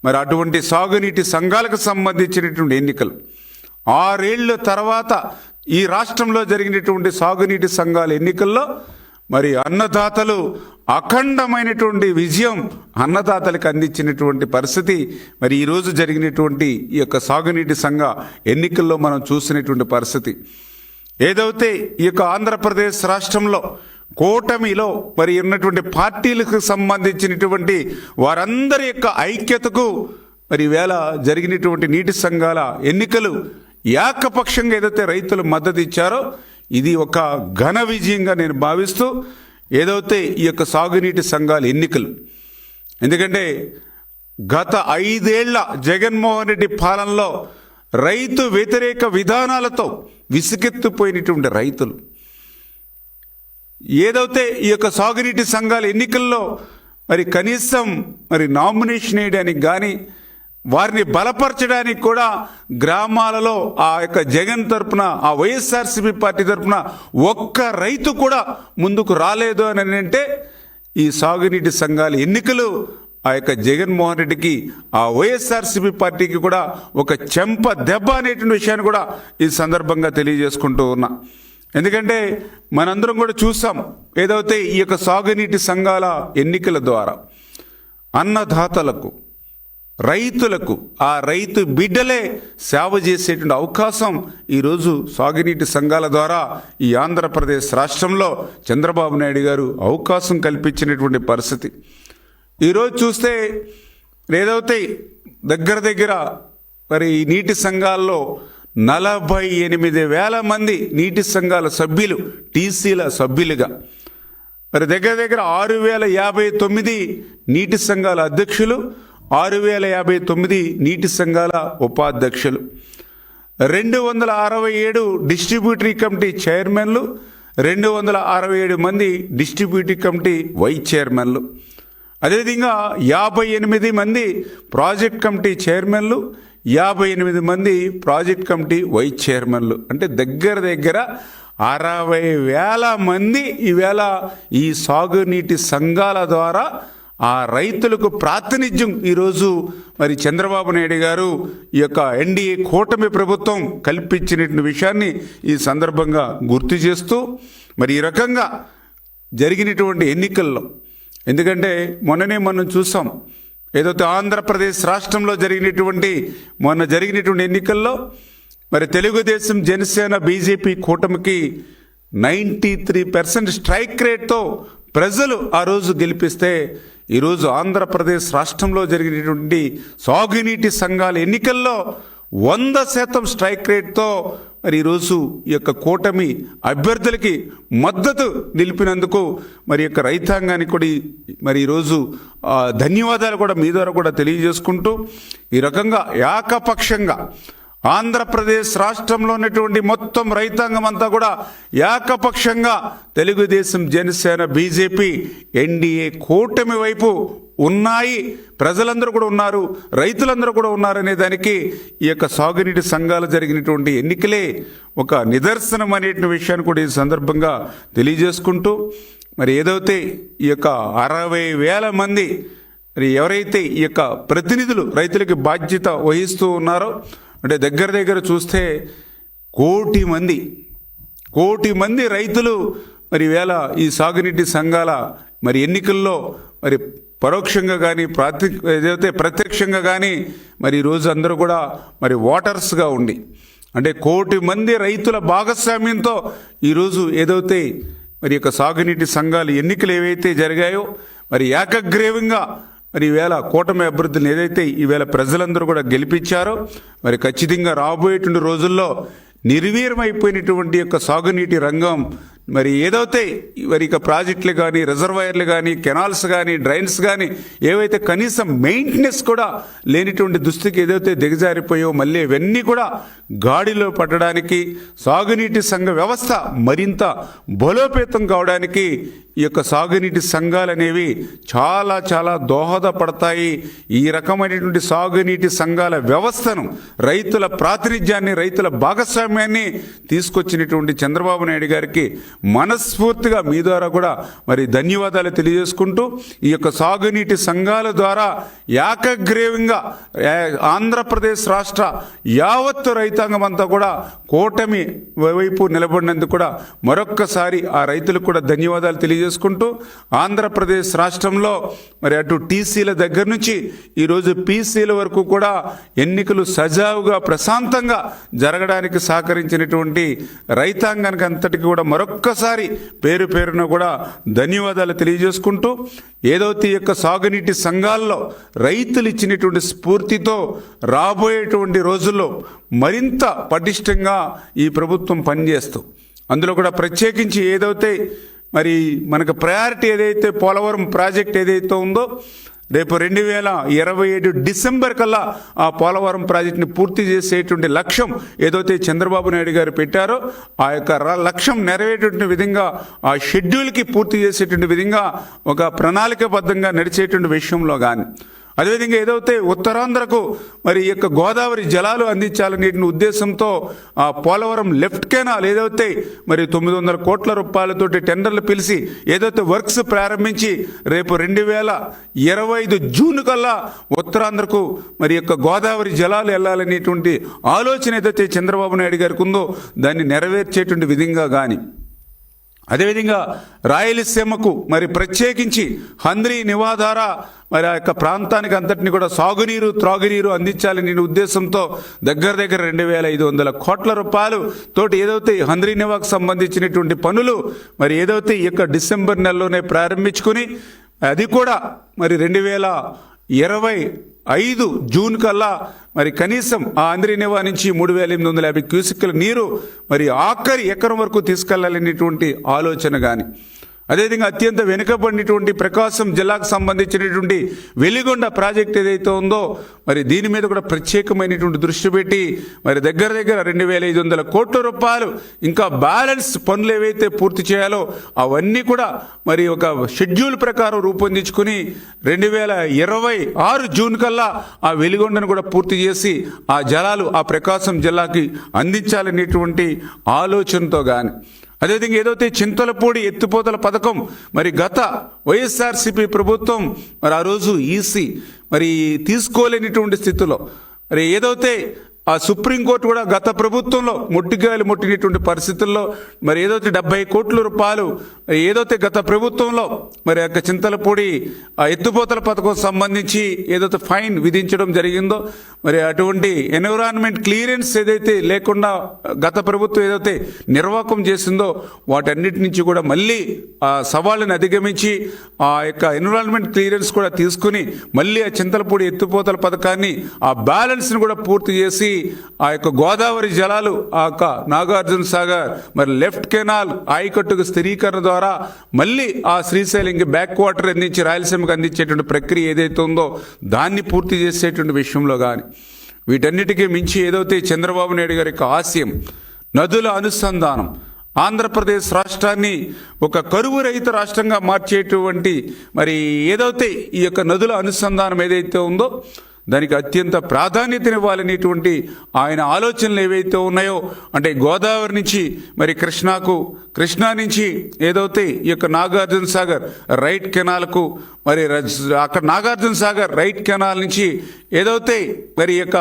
మరి అటువంటి సాగునీటి సంఘాలకు సంబంధించినటువంటి ఎన్నికలు 6 ఏళ్ల తర్వాత ఈ రాష్ట్రంలో జరిగినటువంటి సాగునీటి సంఘాల ఎన్నికల్లో మరి అన్నదాతలు అఖండమైనటువంటి విజయం అన్నదాతలకు అందించినటువంటి పరిస్థితి మరి ఈరోజు జరిగినటువంటి ఈ యొక్క సాగునీటి సంఘ ఎన్నికల్లో మనం చూసినటువంటి పరిస్థితి. ఏదైతే ఈ యొక్క ఆంధ్రప్రదేశ్ రాష్ట్రంలో కూటమిలో మరి ఉన్నటువంటి పార్టీలకు సంబంధించినటువంటి వారందరి యొక్క ఐక్యతకు మరి వేళ జరిగినటువంటి నీటి సంఘాల ఎన్నికలు ఏకపక్షంగా ఏదైతే రైతులు మద్దతు ఇచ్చారో ఇది ఒక ఘన విజయంగా నేను భావిస్తూ ఏదైతే ఈ యొక్క సాగునీటి సంఘాల ఎన్నికలు, ఎందుకంటే గత 5 ఏళ్ల జగన్మోహన్ రెడ్డి పాలనలో రైతు వ్యతిరేక విధానాలతో విసుగెత్తిపోయినటువంటి రైతులు ఏదైతే ఈ యొక్క సాగునీటి సంఘాల ఎన్నికల్లో మరి కనీసం మరి నామినేషన్ వేయడానికి కానీ వారిని బలపరచడానికి కూడా గ్రామాలలో ఆ యొక్క జగన్ తరపున ఆ వైఎస్ఆర్సీపీ పార్టీ తరపున ఒక్క రైతు కూడా ముందుకు రాలేదు అని అంటే ఈ సాగునీటి సంఘాల ఎన్నికలు ఆ యొక్క జగన్మోహన్ రెడ్డికి ఆ వైఎస్ఆర్సీపీ పార్టీకి కూడా ఒక చెంప దెబ్బ అనేటువంటి విషయాన్ని కూడా ఈ సందర్భంగా తెలియజేసుకుంటూ ఉన్నా. ఎందుకంటే మనందరం కూడా చూసాం ఏదైతే ఈ యొక్క సాగునీటి సంఘాల ఎన్నికల ద్వారా అన్నదాతలకు రైతులకు ఆ రైతు బిడ్డలే సేవ చేసేటువంటి అవకాశం ఈరోజు సాగునీటి సంఘాల ద్వారా ఈ ఆంధ్రప్రదేశ్ రాష్ట్రంలో చంద్రబాబు నాయుడు గారు అవకాశం కల్పించినటువంటి పరిస్థితి. ఈరోజు చూస్తే ఏదైతే దగ్గర మరి ఈ నీటి సంఘాల్లో 48,000 మంది నీటి సంఘాల సభ్యులు టీసీల సభ్యులుగా, మరి దగ్గర 6,059 నీటి సంఘాల అధ్యక్షులు, 6,059 నీటి సంఘాల ఉపాధ్యక్షులు, 267 డిస్ట్రిబ్యూటరీ కమిటీ చైర్మన్లు, 267 మంది డిస్ట్రిబ్యూటరీ కమిటీ వైస్ చైర్మన్లు, అదేవిధంగా 58 మంది ప్రాజెక్ట్ కమిటీ చైర్మన్లు, 58 మంది ప్రాజెక్ట్ కమిటీ వైస్ చైర్మన్లు. అంటే దగ్గర 60,000 మంది ఈవేళ ఈ సాగునీటి సంఘాల ద్వారా ఆ రైతులకు ప్రాతినిధ్యం ఈరోజు మరి చంద్రబాబు నాయుడు గారు ఈ యొక్క ఎన్డీఏ కూటమి ప్రభుత్వం కల్పించినటువంటి విషయాన్ని ఈ సందర్భంగా గుర్తు చేస్తూ మరి ఈ రకంగా జరిగినటువంటి ఎన్నికల్లో, ఎందుకంటే మొన్ననే మనం చూసాం ఏదైతే ఆంధ్రప్రదేశ్ రాష్ట్రంలో మొన్న జరిగినటువంటి ఎన్నికల్లో మరి తెలుగుదేశం జనసేన బీజేపీ కూటమికి 93% స్ట్రైక్ రేట్తో ప్రజలు ఆ రోజు గెలిపిస్తే ఈరోజు ఆంధ్రప్రదేశ్ రాష్ట్రంలో జరిగినటువంటి సాగునీటి సంఘాల ఎన్నికల్లో 100% స్ట్రైక్ రేట్తో మరి ఈరోజు ఈ యొక్క కూటమి అభ్యర్థులకి మద్దతు నిలిపినందుకు మరి యొక్క రైతాంగానికి కూడా మరి ఈరోజు ధన్యవాదాలు కూడా మీ ద్వారా కూడా తెలియజేసుకుంటూ ఈ రకంగా ఏకపక్షంగా ఆంధ్రప్రదేశ్ రాష్ట్రంలో ఉన్నటువంటి మొత్తం రైతాంగం అంతా కూడా ఏకపక్షంగా తెలుగుదేశం జనసేన బీజేపీ ఎన్డీఏ కూటమి వైపు ఉన్నాయి, ప్రజలందరూ కూడా ఉన్నారు, రైతులందరూ కూడా ఉన్నారనే దానికి ఈ యొక్క సాగునీటి సంఘాలు జరిగినటువంటి ఎన్నికలే ఒక నిదర్శనం అనేటువంటి విషయాన్ని కూడా ఈ సందర్భంగా తెలియజేసుకుంటూ మరి ఏదైతే ఈ యొక్క 60,000 మంది మరి ఎవరైతే ఈ యొక్క ప్రతినిధులు రైతులకి బాధ్యత వహిస్తూ ఉన్నారో అంటే దగ్గర చూస్తే 1,00,00,000 మంది రైతులు మరి వేళ ఈ సాగునీటి సంఘాల మరి ఎన్నికల్లో మరి పరోక్షంగా కానీ ఏదైతే ప్రత్యక్షంగా కానీ మరి ఈరోజు అందరూ కూడా మరి ఓటర్స్గా ఉండి అంటే 1,00,00,000 మంది రైతుల భాగస్వామ్యంతో ఈరోజు ఏదైతే మరి యొక్క సాగునీటి సంఘాల ఎన్నికలు ఏవైతే జరిగాయో మరి ఏకగ్రీవంగా మరి ఈవేళ కూటమి అభ్యర్థులను ఏదైతే ఈవేళ ప్రజలందరూ కూడా గెలిపించారో మరి ఖచ్చితంగా రాబోయేటువంటి రోజుల్లో నిర్వీర్యమైపోయినటువంటి యొక్క సాగునీటి రంగం మరి ఏదైతే మరి ఇక ప్రాజెక్టులు కానీ రిజర్వాయర్లు కానీ కెనాల్స్ కానీ డ్రైన్స్ కానీ ఏవైతే కనీసం మెయింటెనెన్స్ కూడా లేనిటువంటి దుస్థితికి ఏదైతే దిగజారిపోయో మళ్ళీ ఇవన్నీ కూడా గాడిలో పట్టడానికి సాగునీటి సంఘ వ్యవస్థ మరింత బలోపేతం కావడానికి ఈ యొక్క సాగునీటి సంఘాలు అనేవి చాలా చాలా దోహదపడతాయి. ఈ రకమైనటువంటి సాగునీటి సంఘాల వ్యవస్థను రైతుల ప్రాతినిధ్యాన్ని రైతుల భాగస్వామ్యాన్ని ప్రజాస్వామ్యాన్ని తీసుకొచ్చినటువంటి చంద్రబాబు నాయుడు గారికి మనస్ఫూర్తిగా మీ ద్వారా కూడా మరి ధన్యవాదాలు తెలియజేసుకుంటూ, ఈ యొక్క సాగునీటి సంఘాల ద్వారా ఏకగ్రీవంగా ఆంధ్రప్రదేశ్ రాష్ట్ర యావత్తు రైతాంగం అంతా కూడా కూటమి వైపు నిలబడినందుకు కూడా మరొక్కసారి ఆ రైతులకు కూడా ధన్యవాదాలు తెలియజేసుకుంటూ, ఆంధ్రప్రదేశ్ రాష్ట్రంలో మరి అటు టీసీల దగ్గర నుంచి ఈరోజు పీసీల వరకు కూడా ఎన్నికలు సజావుగా ప్రశాంతంగా జరగడానికి సహకరించినటువంటి రైతాంగానికి అంతటికి కూడా మరొక్కసారి పేరు పేరున కూడా ధన్యవాదాలు తెలియజేసుకుంటూ, ఏదైతే ఈ యొక్క సాగునీటి సంఘాల్లో రైతులు ఇచ్చినటువంటి స్ఫూర్తితో రాబోయేటువంటి రోజుల్లో మరింత పటిష్టంగా ఈ ప్రభుత్వం పనిచేస్తూ, అందులో కూడా ప్రత్యేకించి ఏదైతే మరి మనకు ప్రయారిటీ ఏదైతే పోలవరం ప్రాజెక్ట్ ఏదైతే ఉందో రేపు 2027 డిసెంబర్ కల్లా ఆ పోలవరం ప్రాజెక్టుని పూర్తి చేసేటువంటి లక్ష్యం ఏదైతే చంద్రబాబు నాయుడు గారు పెట్టారో ఆ యొక్క లక్ష్యం నెరవేరేటువంటి విధంగా, ఆ షెడ్యూల్కి పూర్తి చేసేటువంటి విధంగా ఒక ప్రణాళికాబద్ధంగా నడిచేటువంటి విషయంలో కానీ, అదేవిధంగా ఏదైతే ఉత్తరాంధ్రకు మరి ఈ యొక్క గోదావరి జలాలు అందించాలనే ఉద్దేశంతో ఆ పోలవరం లెఫ్ట్ కెనాల్ ఏదైతే మరి 900 కోట్ల రూపాయలతోటి టెండర్లు పిలిచి ఏదైతే వర్క్స్ ప్రారంభించి రేపు 2025 జూన్ కల్లా ఉత్తరాంధ్రకు మరి యొక్క గోదావరి జలాలు వెళ్ళాలనేటువంటి ఆలోచన ఏదైతే చంద్రబాబు నాయుడు గారికి ఉందో దాన్ని నెరవేర్చేటువంటి విధంగా కానీ, అదేవిధంగా రాయలసీమకు మరి ప్రత్యేకించి హంద్రీ నివాధార మరి ఆ యొక్క ప్రాంతానికి అంతటిని కూడా సాగునీరు త్రాగునీరు అందించాలనే ఉద్దేశంతో దగ్గర 2500 కోట్ల రూపాయలు తోటి ఏదైతే హంద్రీ నివాకు సంబంధించినటువంటి పనులు మరి ఏదైతే ఈ యొక్క డిసెంబర్ నెలలోనే ప్రారంభించుకుని అది కూడా మరి 2025 జూన్ కల్లా మరి కనీసం ఆ అంద్రినివా నుంచి 3850 క్యూసెక్కుల నీరు మరి ఆఖరి ఎకరం వరకు తీసుకెళ్లాలనేటువంటి ఆలోచన కానీ, అదేవిధంగా అత్యంత వెనుకబడినటువంటి ప్రకాశం జిల్లాకు సంబంధించినటువంటి వెలిగొండ ప్రాజెక్ట్ ఏదైతే ఉందో మరి దీని మీద కూడా ప్రత్యేకమైనటువంటి దృష్టి పెట్టి మరి దగ్గర 2500 కోట్ల రూపాయలు ఇంకా బ్యాలెన్స్ పనులు ఏవైతే పూర్తి చేయాలో అవన్నీ కూడా మరి ఒక షెడ్యూల్ ప్రకారం రూపొందించుకుని 2026 జూన్ కల్లా ఆ వెలిగొండను కూడా పూర్తి చేసి ఆ జలాలు ఆ ప్రకాశం జిల్లాకి అందించాలనేటువంటి ఆలోచనతో కానీ, అదేవిధంగా ఏదైతే చింతలపూడి ఎత్తిపోతల పథకం మరి గత వైఎస్ఆర్సీపీ ప్రభుత్వం మరి ఆ రోజు ఈసీ మరి తీసుకోలేనిటువంటి స్థితిలో మరి ఏదైతే ఆ సుప్రీంకోర్టు కూడా గత ప్రభుత్వంలో మొట్టిగాయలు ముట్టినటువంటి పరిస్థితుల్లో మరి ఏదైతే 70 కోట్ల రూపాయలు ఏదైతే గత ప్రభుత్వంలో మరి యొక్క చింతలపూడి ఆ ఎత్తుపోతల పథకం సంబంధించి ఏదైతే ఫైన్ విధించడం జరిగిందో మరి అటువంటి ఎన్విరాన్మెంట్ క్లియరెన్స్ ఏదైతే లేకుండా గత ప్రభుత్వం ఏదైతే నిర్వాహకం చేసిందో వాటన్నిటి నుంచి కూడా మళ్ళీ ఆ సవాళ్ళని అధిగమించి ఆ యొక్క ఎన్విరాన్మెంట్ క్లియరెన్స్ కూడా తీసుకుని మళ్ళీ ఆ చింతలపూడి ఎత్తుపోతల పథకాన్ని ఆ బ్యాలెన్స్ని కూడా పూర్తి చేసి ఆ యొక్క గోదావరి జలాలు ఆ యొక్క నాగార్జున సాగర్ మరి లెఫ్ట్ కెనాల్ ఆయకట్టుకు స్థిరీకరణ ద్వారా మళ్ళీ ఆ శ్రీశైలంకి బ్యాక్ వాటర్ అందించి రాయలసీమకు అందించేటువంటి ప్రక్రియ ఏదైతే ఉందో దాన్ని పూర్తి చేసేటువంటి విషయంలో కానీ, వీటన్నిటికీ మించి ఏదైతే చంద్రబాబు నాయుడు గారి యొక్క ఆశయం నదుల అనుసంధానం, ఆంధ్రప్రదేశ్ రాష్ట్రాన్ని ఒక కరువు రహిత రాష్ట్రంగా మార్చేటువంటి మరి ఏదైతే ఈ యొక్క నదుల అనుసంధానం ఏదైతే ఉందో దానికి అత్యంత ప్రాధాన్యతనివ్వాలనేటువంటి ఆయన ఆలోచనలు ఏవైతే ఉన్నాయో, అంటే గోదావరి నుంచి మరి కృష్ణా నుంచి ఏదైతే ఈ యొక్క నాగార్జున సాగర్ రైట్ కెనాల్కు మరి అక్కడ నాగార్జున సాగర్ రైట్ కెనాల్ నుంచి ఏదైతే మరి ఈ యొక్క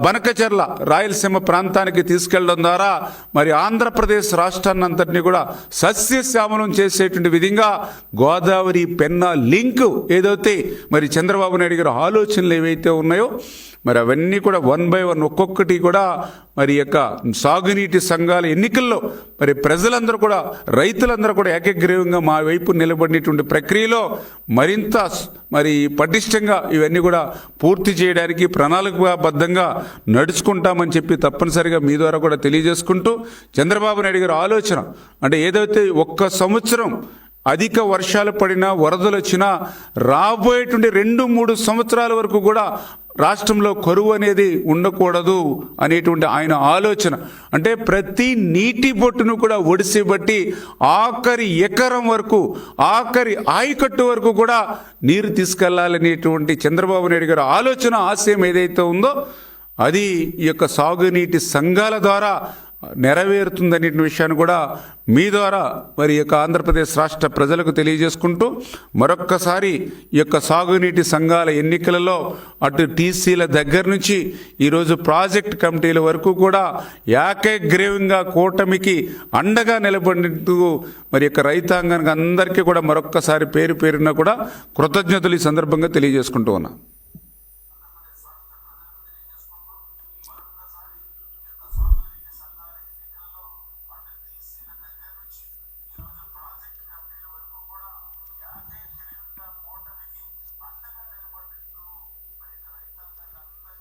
బనకచర్ల రాయలసీమ ప్రాంతానికి తీసుకెళ్లడం ద్వారా మరి ఆంధ్రప్రదేశ్ రాష్ట్రాన్ని అంతటినీ కూడా సస్యశ్యామలం చేసేటువంటి విధంగా గోదావరి పెన్నా లింక్ ఏదైతే మరి చంద్రబాబు నాయుడు గారి ఆలోచనలు ఏవైతే ఉన్నాయో మరి అవన్నీ కూడా 1 by 1 ఒక్కొక్కటి కూడా మరి యొక్క సాగునీటి సంఘాల ఎన్నికల్లో మరి ప్రజలందరూ కూడా రైతులందరూ కూడా ఏకగ్రీవంగా మా వైపు నిలబడినటువంటి ప్రక్రియలో మరింత మరి పటిష్టంగా ఇవన్నీ కూడా పూర్తి చేయడానికి ప్రణాళికాబద్ధంగా నడుచుకుంటామని చెప్పి తప్పనిసరిగా మీ ద్వారా కూడా తెలియజేసుకుంటూ, చంద్రబాబు నాయుడు గారి ఆలోచన అంటే ఏదైతే 1 సంవత్సరం అధిక వర్షాలు పడినా వరదలు వచ్చినా రాబోయేటువంటి 2-3 సంవత్సరాల వరకు కూడా రాష్ట్రంలో కరువు అనేది ఉండకూడదు అనేటువంటి ఆయన ఆలోచన. అంటే ప్రతి నీటి బొట్టును కూడా ఒడిసిబట్టి ఆఖరి ఎకరం వరకు ఆఖరి ఆయకట్టు వరకు కూడా నీరు తీసుకెళ్లాలనేటువంటి చంద్రబాబు నాయుడు గారి ఆలోచన ఆశయం ఏదైతే ఉందో అది ఈ యొక్క సాగునీటి సంఘాల ద్వారా నెరవేరుతుందనే విషయాన్ని కూడా మీ ద్వారా మరి ఈ యొక్క ఆంధ్రప్రదేశ్ రాష్ట్ర ప్రజలకు తెలియజేసుకుంటూ మరొక్కసారి ఈ యొక్క సాగునీటి సంఘాల ఎన్నికలలో అటు టీసీల దగ్గర నుంచి ఈరోజు ప్రాజెక్ట్ కమిటీల వరకు కూడా ఏకగ్రీవంగా కూటమికి అండగా నిలబడినందుకు మరి యొక్క రైతాంగానికి అందరికీ కూడా మరొక్కసారి పేరు పేరున కూడా కృతజ్ఞతలు ఈ సందర్భంగా తెలియజేసుకుంటూ ఉన్నా.